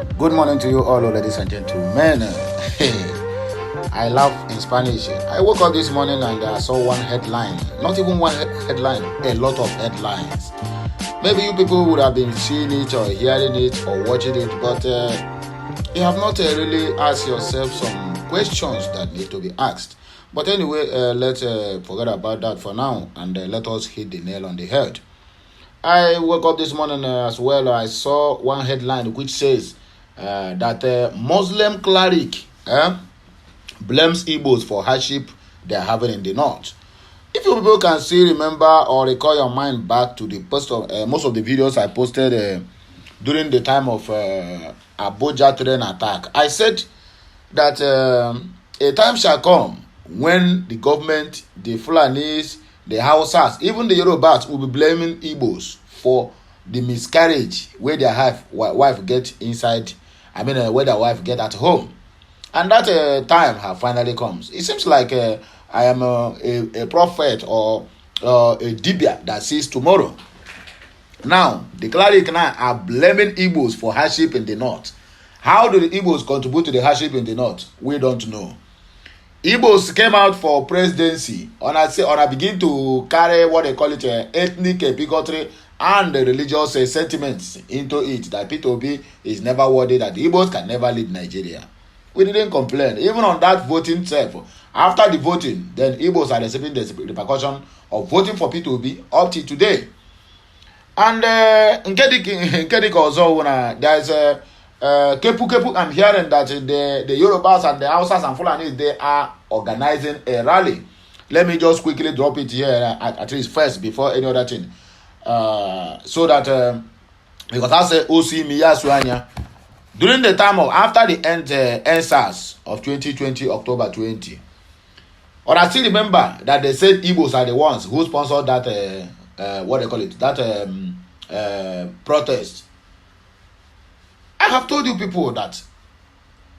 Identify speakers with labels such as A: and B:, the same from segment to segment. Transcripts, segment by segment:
A: Good morning to you all, ladies and gentlemen. I laugh in Spanish. I woke up this morning and I saw one headline. Not even one headline, a lot of headlines. Maybe you people would have been seeing it or hearing it or watching it, but you have not really asked yourself some questions that need to be asked. But anyway, let's forget about that for now and let us hit the nail on the head. I woke up this morning as well. I saw one headline which says that Muslim cleric blames Igbos for hardship they are having in the north. If you people can still remember or recall your mind back to the post of most of the videos I posted during the time of Abuja train attack, I said that a time shall come when the government, the Fulanis, the Hausas, even the Yorubas will be blaming Igbos for the miscarriage where their wife get inside. Where their wife get at home. And that time have finally comes. It seems like I am a prophet or a dibia that sees tomorrow. Now, the clerics now are blaming Igbos for hardship in the north. How do the Igbos contribute to the hardship in the north? We don't know. Igbos came out for presidency and I begin to carry what they call it ethnic bigotry and the religious sentiments into it, that P2B is never worthy, that the Igbos can never lead Nigeria. We didn't complain. Even on that voting self, after the voting, then Igbos are receiving the repercussion of voting for P2B up to today. And in Kedik also, there's a Kepu, I'm hearing that the Yorubas and the Hausas and Fulanis, they are organizing a rally. Let me just quickly drop it here at least first before any other thing. So that because I say OC Miyasuanya during the time of after the NSAS of 2020 October 20, or I still remember that they said Igbos are the ones who sponsored that what they call it, that protest. I have told you people that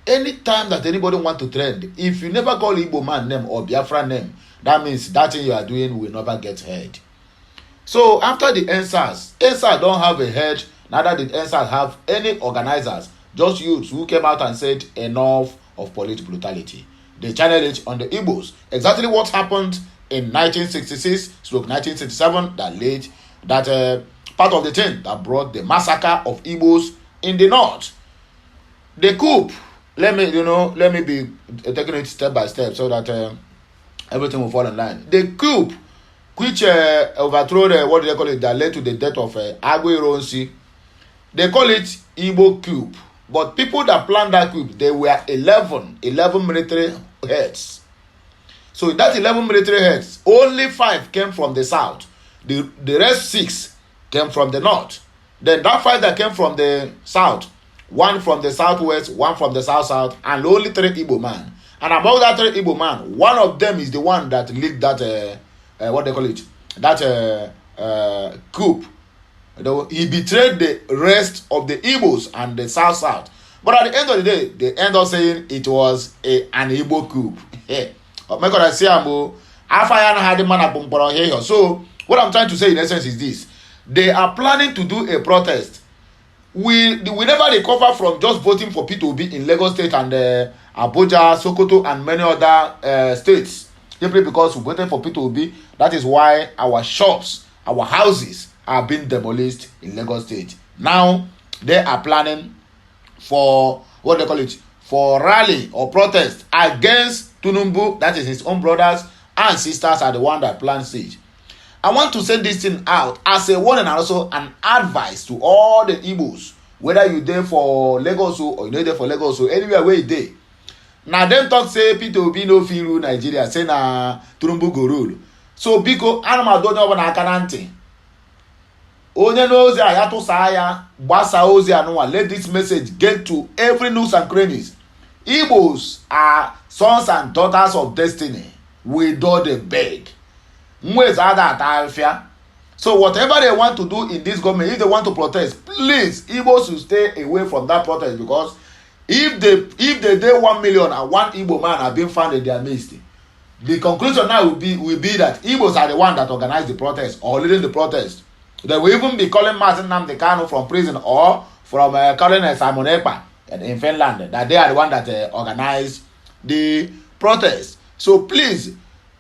A: anytime that anybody want to trend, if you never call Igbo man name or Biafran name, that means that thing you are doing will never get heard. So after the NSAS don't have a head, neither did NSAS have any organizers, just youths who came out and said enough of police brutality. They channeled it on the Igbos. Exactly what happened in 1966-1967 that led that part of the thing that brought the massacre of Igbos in the north. The coup, let me be taking it step by step so that everything will fall in line. The coup which overthrew what do they call it, that led to the death of Agüero. They call it Igbo coup. But people that planned that coup, they were 11 military heads. So that 11 military heads, only 5 came from the south. The rest 6 came from the north. Then that 5 that came from the south, 1 from the southwest, 1 from the south, and only 3 Igbo man. And among that 3 Igbo man, one of them is the one that leaked that what they call it, that coup. He betrayed the rest of the Igbos and the south. But at the end of the day, they end up saying it was an Igbo coup. So what I'm trying to say in essence is this: they are planning to do a protest. We never recover from just voting for P2B in Lagos State and Abuja, Sokoto, and many other states. Simply because we voted for P2B, that is why our shops, our houses are being demolished in Lagos State. Now they are planning for what they call it, for rally or protest against Tinubu, that is his own brothers and sisters are the one that plan siege. I want to send this thing out as a warning and also an advice to all the Igbos, whether you there for Lagos or you know there for Lagos or anywhere where you there. Now them talk say P2B no fit rule Nigeria, say na Tinubu go rule. So biko anama donye obo na aka na ntị. Onye n'ozi a ya tụsa ya gbasa ozi anụnwa. Let this message get to every nooks and crannies. Igbos are sons and daughters of destiny. We do the beg. So whatever they want to do in this government, if they want to protest, please Igbos should stay away from that protest, because if they day 1 million and 1 Igbo man are being found in their midst, the conclusion now will be that Igbos are the one that organized the protest or leading the protest. They will even be calling Martin Nnamdi Kanu from prison or from calling Simon Ekpa in Finland, that they are the one that organized the protest. So please,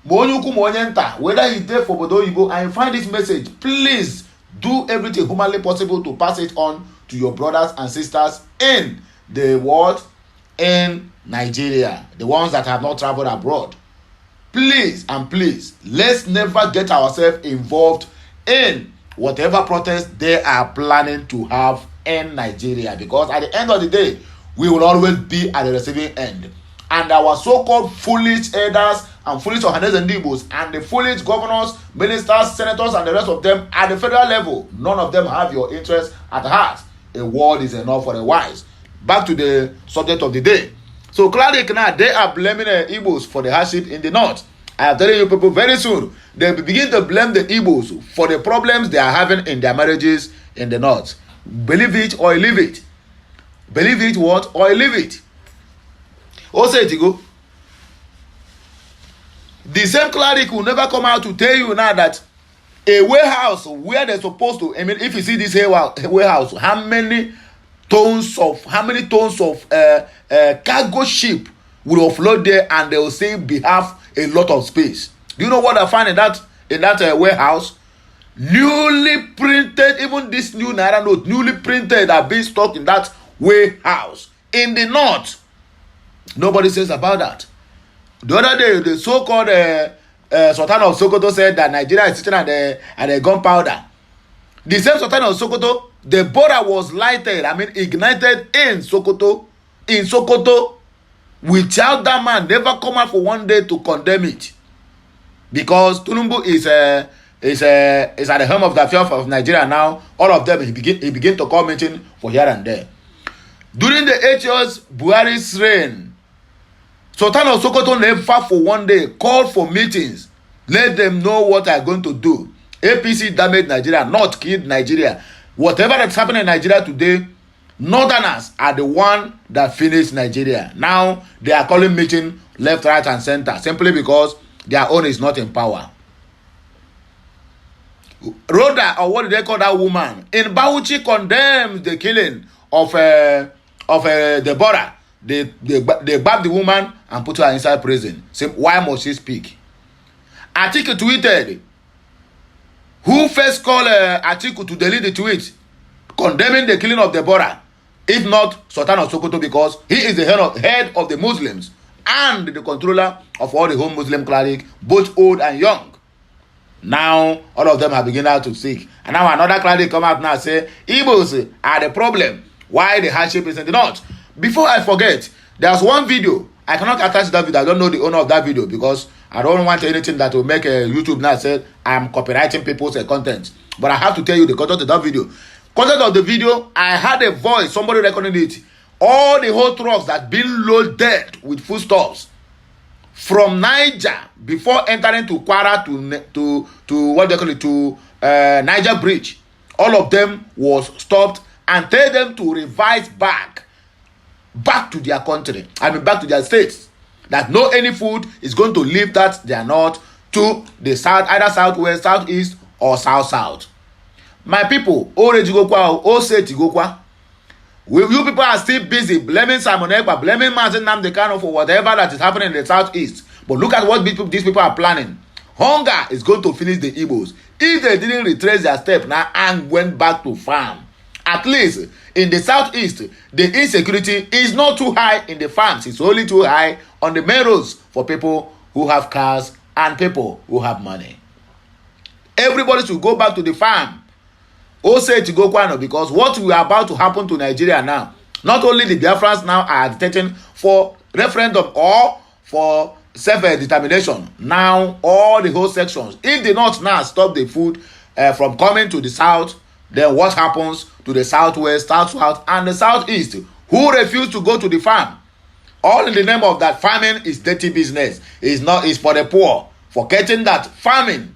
A: whether you take for Bodo Ibo and find this message, please do everything humanly possible to pass it on to your brothers and sisters in the world, in Nigeria, the ones that have not traveled abroad. Please and please, let's never get ourselves involved in whatever protest they are planning to have in Nigeria, because at the end of the day, we will always be at the receiving end. And our so-called foolish elders and foolish Ohanes and Dibos and the foolish governors, ministers, senators, and the rest of them at the federal level, none of them have your interest at heart. A word is enough for the wise. Back to the subject of the day. So Clerics now, they are blaming the Igbos for the hardship in the north. I am telling you people, very soon they will begin to blame the Igbos for the problems they are having in their marriages in the north. Believe it or leave it. Believe it what or leave it. Also, it go. The same Clerics will never come out to tell you now that a warehouse where they're supposed to, I mean, if you see this warehouse, how many tons of cargo ship will offload there, and they will say we have a lot of space. Do you know what I find in that warehouse? Newly printed, even this new Naira note, newly printed, are being stocked in that warehouse in the north. Nobody says about that. The other day, the so-called Sultan of Sokoto said that Nigeria is sitting at the gunpowder. The same Sultan of Sokoto, the border was lighted, ignited in Sokoto, without that man never come out for one day to condemn it. Because Tinubu is at the helm of the affairs of Nigeria now. All of them, he begin to call meeting for here and there. During the 8 years Buhari's reign, Sultan of Sokoto never for one day called for meetings, let them know what they are going to do. APC damaged Nigeria, not killed Nigeria. Whatever that's happening in Nigeria today, Northerners are the one that finished Nigeria. Now they are calling meeting left, right, and center simply because their own is not in power. Rhoda, or what do they call that woman, in Bauchi condemns the killing of Deborah. They grabbed the woman and put her inside prison. Say, why must she speak? Atiku tweeted, who first called Atiku to delete the tweet condemning the killing of Deborah, if not Sultan of Sokoto, because he is the head of the Muslims and the controller of all the home Muslim clerics, both old and young. Now all of them have begun to seek, and now another cleric come out now and say Igbos are the problem. Why the hardship is in the north? Before I forget, there's one video. I cannot attach that video. I don't know the owner of that video because I don't want anything that will make a YouTube now say I'm copywriting people's content. But I have to tell you the content of that video. Content of the video, I had a voice, somebody recording it. All the whole trucks that been loaded with foodstuffs from Niger before entering to Kwara to what they call it, to Niger Bridge. All of them was stopped and tell them to revise back to their country, back to their states, that no any food is going to leave that they are not to the south, either southwest, southeast, or south. My people, you people are still busy blaming Simon Ekpa, blaming Mazen Nnamdi Kanu for whatever that is happening in the southeast. But look at what these people are planning. Hunger is going to finish the Igbos if they didn't retrace their step now and went back to farm. At least in the southeast, the insecurity is not too high in the farms. It's only too high on the main roads for people who have cars and people who have money. Everybody should go back to the farm. Also to go Kwano, because what will about to happen to Nigeria now, not only the Biafrans now are agitating for referendum or for self-determination. Now all the whole sections, if they not now stop the food from coming to the south, then what happens to the southwest, south, and the southeast, who refuse to go to the farm? All in the name of that farming is dirty business. It's for the poor. Forgetting that farming,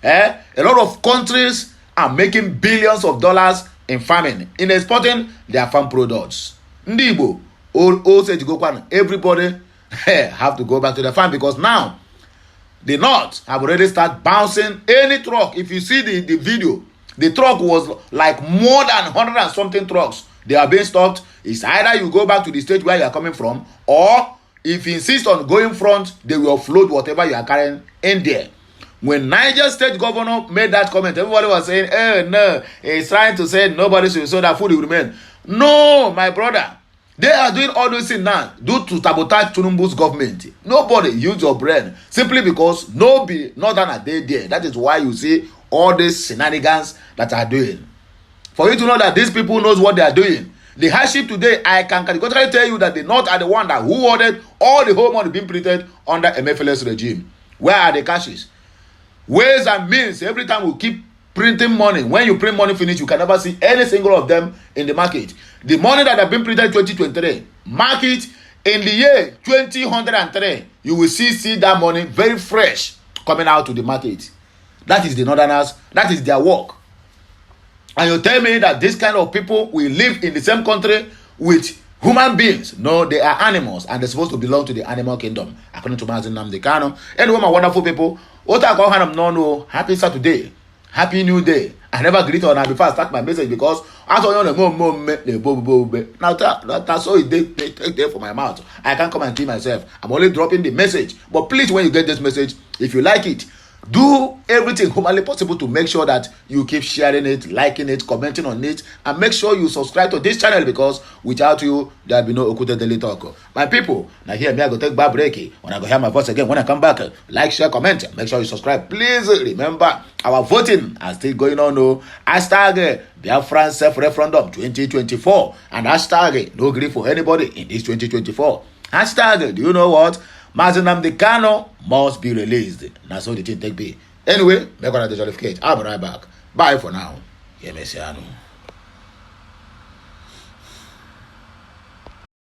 A: a lot of countries are making billions of dollars in farming, in exporting their farm products. Ndibo, everybody have to go back to the farm, because now the north have already started bouncing any truck. If you see the video, the truck was like more than 100 and something trucks. They are being stopped It's either you go back to the state where you are coming from, or if you insist on going front, they will offload whatever you are carrying in there. When Niger State Governor made that comment, everybody was saying, no, he's trying to say nobody should, so that food will remain. No, my brother. They are doing all those things now due to sabotage Tinubu's government. Nobody use your brain simply because nobody, not than a day there. That is why you see all these shenanigans that are doing. For you to know that these people knows what they are doing. The hardship today, I can categorically tell you that the North are the one that who ordered all the whole money being printed under MFLS regime. Where are the cashes? Ways and means. Every time we keep printing money. When you print money finish, you can never see any single of them in the market. The money that have been printed in 2023, market in the year 2003, you will see that money very fresh coming out to the market. That is the Northerners. That is their work. And you tell me that this kind of people will live in the same country with human beings? No, they are animals, and they're supposed to belong to the animal kingdom, according to Mazi Nnamdi Kanu. Anyway, my wonderful people, happy Saturday, happy new day. I never greet on before I start my message because as I now that's all it take there for my mouth. I can't come and see myself. I'm only dropping the message. But please, when you get this message, if you like it, do everything humanly possible to make sure that you keep sharing it, liking it, commenting on it, and make sure you subscribe to this channel, because without you, there'll be no Okute Daily Talk. My people, now here me I go take back break. When I go hear my voice again, when I come back, like, share, comment, make sure you subscribe. Please remember, our voting is still going on. No hashtag Biafrans self-referendum 2024 and hashtag no grief for anybody in this 2024. Hashtag, do you know what? Mazi Nnamdi Kanu must be released. That's all the thing take be. Anyway, make one of the jollificate. I'll be right back. Bye for now. Yeah, Messiano.